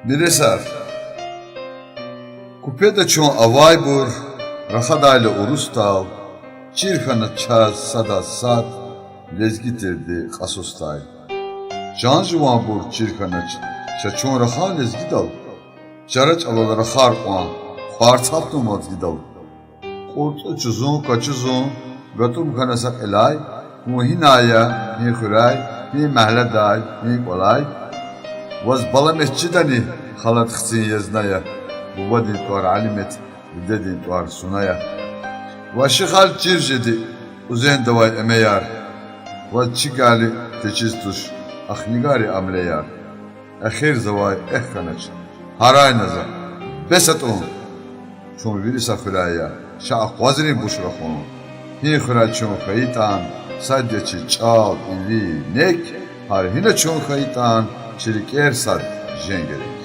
Miresar. Kupeda çon avay bur, rasadayla urustal, çirkanı çaz sada sat, lezgitirdi kasustay. Can juvan bur çirkanı çon raha lezgidal, çaraç alalara xar oan, xar taptım gidal. Kortu çuzun kaçuzun, gatum kanasak elay, muhinaya, mi xuray, mi mahleday, mi kolay. Vaz bala mescidani halat xsin yaznaya, Vuvadin tuar alimet, Vudedin tuar sunaya. Vaşıkhal cirjedi, uzen davay emeyar. Vaz çigali teçiz tuş, akhnigari amleyar. Akhir zavay kanaç, haray naza, besat on. Çon virisa khulaya, şa qwazrin bushrakhon. Hi khura çon kaytan, sadyaçi çal ili nek, har hina çon kaytan, çilik ersad jengeri.